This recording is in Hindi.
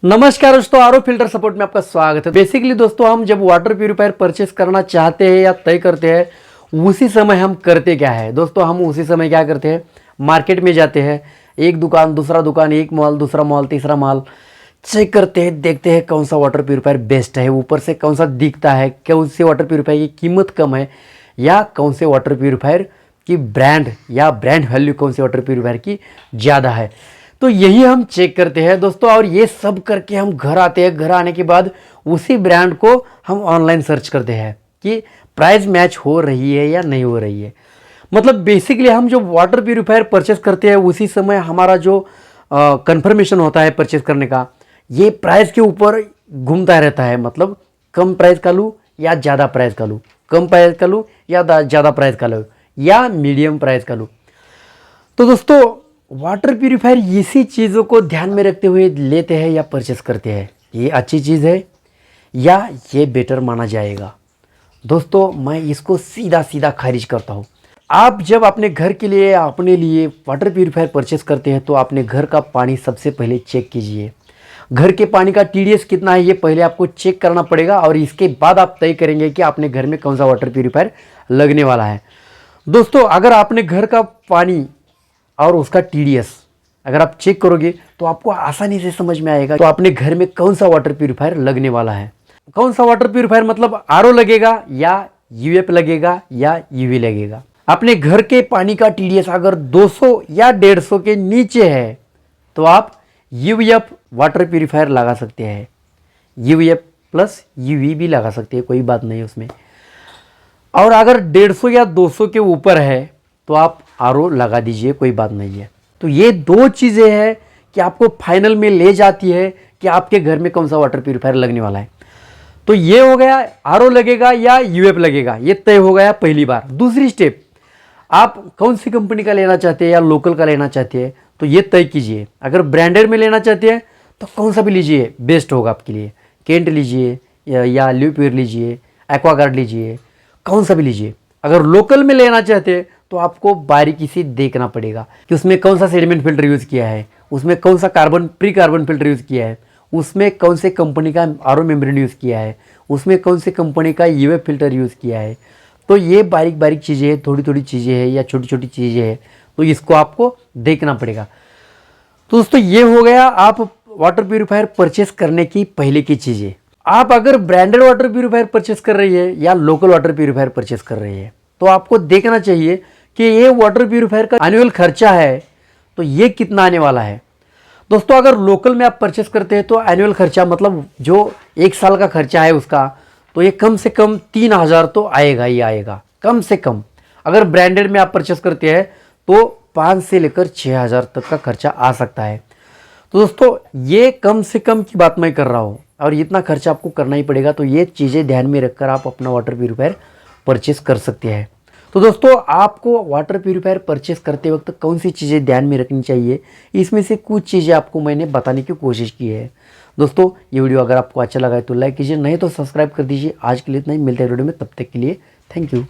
नमस्कार दोस्तों, आरओ फिल्टर सपोर्ट में आपका स्वागत है। बेसिकली दोस्तों, हम जब वाटर प्यूरिफायर परचेस करना चाहते हैं या तय करते हैं, उसी समय हम करते क्या है दोस्तों, हम उसी समय क्या करते हैं, मार्केट में जाते हैं। एक दुकान दूसरा दुकान, एक मॉल दूसरा मॉल तीसरा मॉल, चेक करते हैं, देखते हैं कौन सा वाटर प्यूरिफायर बेस्ट है, ऊपर से कौन सा दिखता है, कौन से वाटर प्यूरिफायर की कीमत कम है, या कौन से वाटर प्यूरिफायर की ब्रांड या ब्रांड वैल्यू कौन से वाटर प्यूरिफायर की ज़्यादा है। तो यही हम चेक करते हैं दोस्तों, और ये सब करके हम घर आते हैं। घर आने के बाद उसी ब्रांड को हम ऑनलाइन सर्च करते हैं कि प्राइस मैच हो रही है या नहीं हो रही है। मतलब बेसिकली हम जो वाटर प्यूरिफायर परचेस करते हैं, उसी समय हमारा जो कंफर्मेशन होता है परचेस करने का, ये प्राइस के ऊपर घूमता रहता है। मतलब कम प्राइस का लूँ या ज़्यादा प्राइस का लूँ, कम प्राइस का लूँ या ज़्यादा प्राइस का लूँ, या मीडियम प्राइस का लूँ। तो दोस्तों, वाटर प्यूरिफायर इसी चीज़ों को ध्यान में रखते हुए लेते हैं या परचेस करते हैं। ये अच्छी चीज़ है या ये बेटर माना जाएगा। दोस्तों, मैं इसको सीधा सीधा खारिज करता हूँ। आप जब अपने घर के लिए अपने लिए वाटर प्यूरिफायर परचेस करते हैं, तो अपने घर का पानी सबसे पहले चेक कीजिए। घर के पानी का टीडीएस कितना है, ये पहले आपको चेक करना पड़ेगा, और इसके बाद आप तय करेंगे कि अपने घर में कौन सा वाटर प्यूरिफायर लगने वाला है। दोस्तों, अगर आपने घर का पानी और उसका टीडीएस अगर आप चेक करोगे, तो आपको आसानी से समझ में आएगा तो अपने घर में कौन सा वाटर प्यूरिफायर लगने वाला है। कौन सा वाटर प्यूरिफायर मतलब आरओ लगेगा या यूएफ लगेगा या यूवी लगेगा। अपने घर के पानी का टीडीएस अगर 200 या 150 के नीचे है, तो आप यूएफ वाटर प्यूरिफायर लगा सकते हैं। यूएफ प्लस यूवी भी लगा सकते हैं, कोई बात नहीं उसमें। और अगर 150 या 200 के ऊपर है, तो आप आरओ लगा दीजिए, कोई बात नहीं है। तो ये दो चीज़ें हैं कि आपको फाइनल में ले जाती है कि आपके घर में कौन सा वाटर प्यूरिफायर लगने वाला है। तो ये हो गया, आरओ लगेगा या यूएफ लगेगा, ये तय हो गया पहली बार। दूसरी स्टेप, आप कौन सी कंपनी का लेना चाहते हैं या लोकल का लेना चाहते हैं, तो ये तय कीजिए। अगर ब्रांडेड में लेना चाहते हैं तो कौन सा भी लीजिए, बेस्ट होगा आपके लिए। केंट लीजिए या ल्यूपियर लीजिए, एक्वागार्ड लीजिए, कौन सा भी लीजिए। अगर लोकल में लेना चाहते हैं तो आपको बारीकी से देखना पड़ेगा कि उसमें कौन सा सेडिमेंट फिल्टर यूज़ किया है, उसमें कौन सा प्री कार्बन फिल्टर यूज़ किया है, उसमें कौन से कंपनी का आरओ मेम्ब्रेन यूज़ किया है, उसमें कौन से कंपनी का यूएफ फिल्टर यूज़ किया है। तो ये बारीक बारीक चीज़ें हैं, थोड़ी थोड़ी चीज़ें हैं या छोटी छोटी चीज़ें हैं, तो इसको आपको देखना पड़ेगा। तो दोस्तों, ये हो गया आप वाटर प्यूरिफायर परचेस करने की पहले की चीज़ें। आप अगर ब्रांडेड वाटर प्यूरिफायर परचेस कर रही है या लोकल वाटर प्यूरिफायर परचेस कर रही है, तो आपको देखना चाहिए कि ये वाटर प्यूरिफायर का एनुअल खर्चा है, तो ये कितना आने वाला है। दोस्तों, अगर लोकल में आप परचेस करते हैं तो एनुअल खर्चा मतलब जो एक साल का खर्चा है उसका, तो ये कम से कम 3000 तो आएगा ही आएगा, कम से कम। अगर ब्रांडेड में आप परचेस करते हैं तो 5 से लेकर 6000 तक का खर्चा आ सकता है। तो दोस्तों, ये कम से कम की बात मैं कर रहा हूँ, और इतना खर्चा आपको करना ही पड़ेगा। तो ये चीज़ें ध्यान में रखकर आप अपना वाटर प्यूरिफायर परचेस कर सकते हैं। तो दोस्तों, आपको वाटर प्यूरिफायर परचेस करते वक्त कौन सी चीज़ें ध्यान में रखनी चाहिए, इसमें से कुछ चीज़ें आपको मैंने बताने की कोशिश की है। दोस्तों, ये वीडियो अगर आपको अच्छा लगा है तो लाइक कीजिए, नहीं तो सब्सक्राइब कर दीजिए। आज के लिए इतना ही, मिलते हैं वीडियो में, तब तक के लिए थैंक यू।